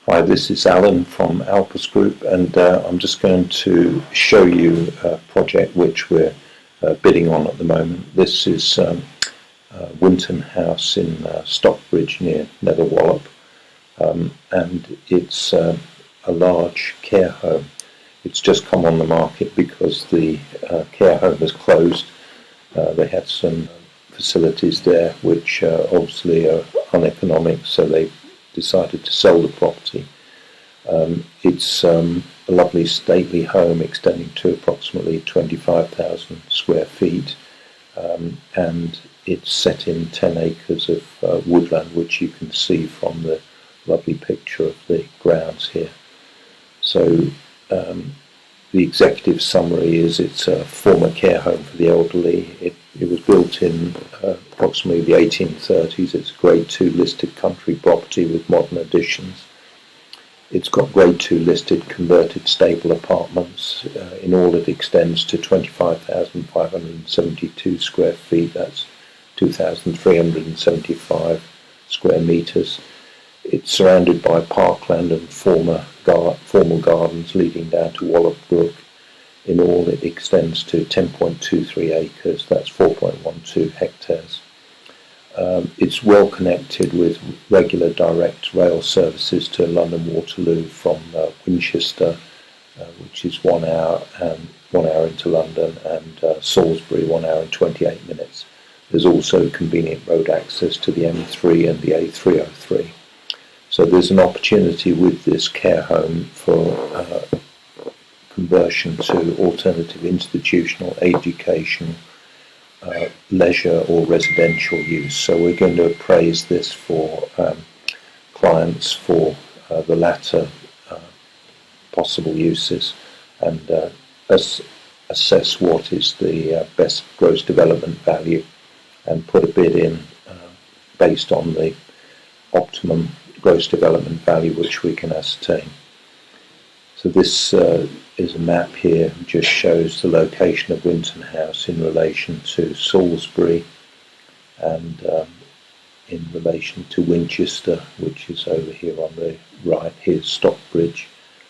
Hi, this is Alan from Alpus Group, and I'm just going to show you a project which we're bidding on at the moment. This is Winton House in Stockbridge near Netherwallop, and it's a large care home. It's just come on the market because the care home has closed. They had some facilities there which obviously are uneconomic, so they decided to sell the property. It's a lovely stately home extending to approximately 25,000 square feet, and it's set in 10 acres of woodland, which you can see from the lovely picture of the grounds here. So the executive summary is it's a former care home for the elderly. It was built in approximately the 1830s. It's a Grade 2 listed country property with modern additions. It's got Grade 2 listed converted stable apartments. In all, it extends to 25,572 square feet. That's 2,375 square metres. It's surrounded by parkland and formal gardens leading down to Wallop Brook. In all, it extends to 10.23 acres, that's 4.12 hectares. It's well connected with regular direct rail services to London Waterloo from Winchester, which is 1 hour into London, and Salisbury, 1 hour and 28 minutes. There's also convenient road access to the M3 and the A303. So there's an opportunity with this care home for conversion to alternative institutional education, leisure or residential use. So we're going to appraise this for clients for the latter possible uses, and assess what is the best gross development value and put a bid in based on the optimum gross development value which we can ascertain. So this is a map here which just shows the location of Winton House in relation to Salisbury and in relation to Winchester, which is over here on the right. Here's Stockbridge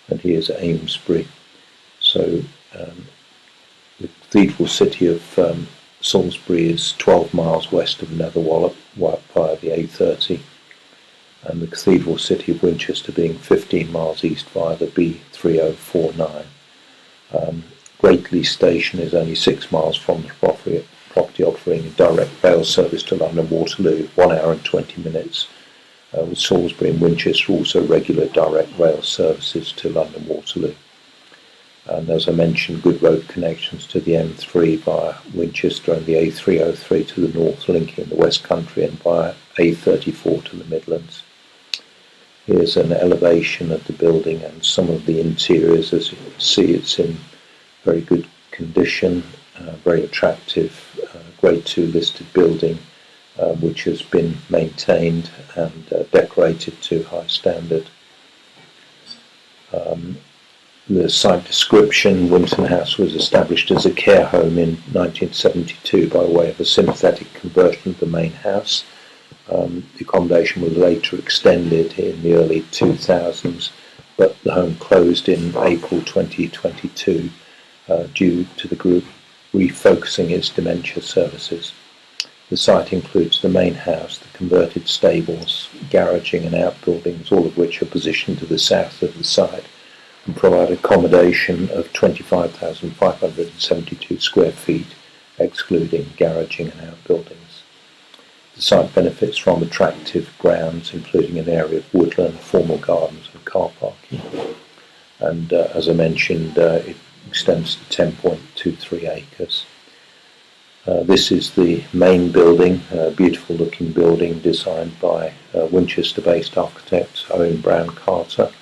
and here's Amesbury. So the cathedral city of Salisbury is 12 miles west of Netherwallop via the A30, and the cathedral city of Winchester being 15 miles east via the B3049. Greatley Station is only 6 miles from the property, offering a direct rail service to London Waterloo, 1 hour and 20 minutes, with Salisbury and Winchester also regular direct rail services to London Waterloo. And as I mentioned, good road connections to the M3 via Winchester and the A303 to the north, linking the West Country, and via A34 to the Midlands. Here's an elevation of the building and some of the interiors. As you can see, it's in very good condition, very attractive, Grade 2 listed building, which has been maintained and decorated to high standard. The site description: Winton House was established as a care home in 1972 by way of a synthetic conversion of the main house. The accommodation was later extended in the early 2000s, but the home closed in April 2022 due to the group refocusing its dementia services. The site includes the main house, the converted stables, garaging and outbuildings, all of which are positioned to the south of the site, and provide accommodation of 25,572 square feet, excluding garaging and outbuildings. The site benefits from attractive grounds, including an area of woodland, formal gardens and car parking. And as I mentioned, it extends to 10.23 acres. This is the main building, a beautiful looking building designed by Winchester-based architect Owen Brown Carter,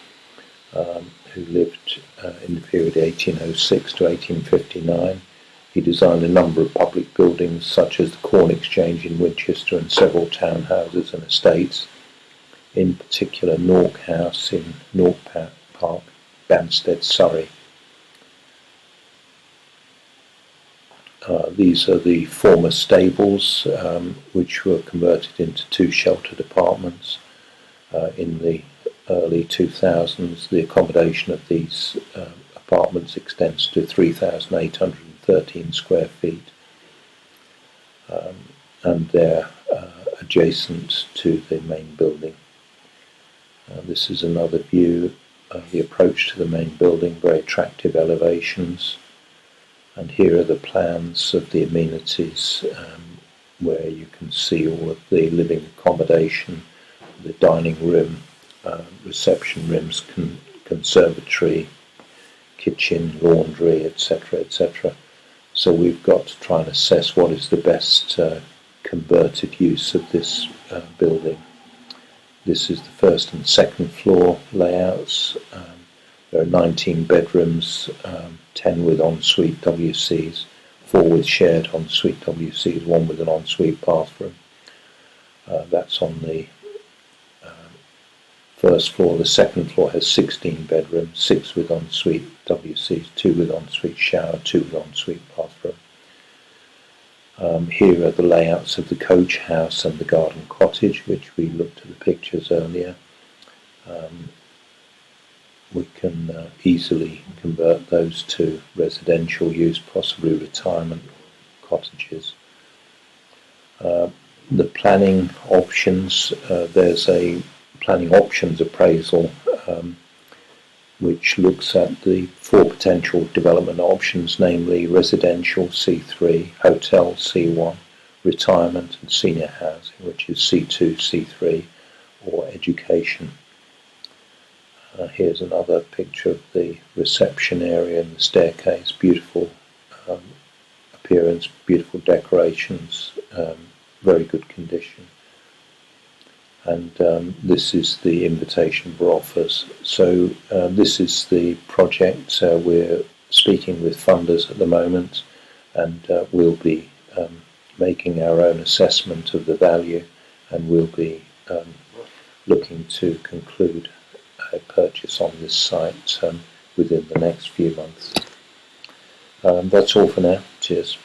who lived in the period 1806 to 1859. He designed a number of public buildings such as the Corn Exchange in Winchester and several townhouses and estates, in particular Nork House in Nork Park, Banstead, Surrey. These are the former stables, which were converted into 2 sheltered apartments in the early 2000s, the accommodation of these apartments extends to 3,813 square feet, and they're adjacent to the main building. This is another view of the approach to the main building, very attractive elevations. And here are the plans of the amenities, where you can see all of the living accommodation, the dining room, reception rooms, conservatory, kitchen, laundry, etc., etc. So we've got to try and assess what is the best converted use of this building. This is the first and second floor layouts. There are 19 bedrooms, 10 with ensuite WCs, 4 with shared ensuite WCs, 1 with an ensuite bathroom. That's on the first floor. The second floor has 16 bedrooms, 6 with ensuite WCs, 2 with ensuite shower, 2 with ensuite bathroom. Here are the layouts of the coach house and the garden cottage, which we looked at the pictures earlier. We can easily convert those to residential use, possibly retirement cottages. The planning options, there's a planning options appraisal which looks at the 4 potential development options, namely residential C3, hotel C1, retirement and senior housing, which is C2, C3, or education. Here's another picture of the reception area and the staircase. Beautiful appearance, beautiful decorations, very good condition. And this is the invitation for offers. So this is the project. We're speaking with funders at the moment, and we'll be making our own assessment of the value, and we'll be looking to conclude a purchase on this site within the next few months. That's all for now. Cheers.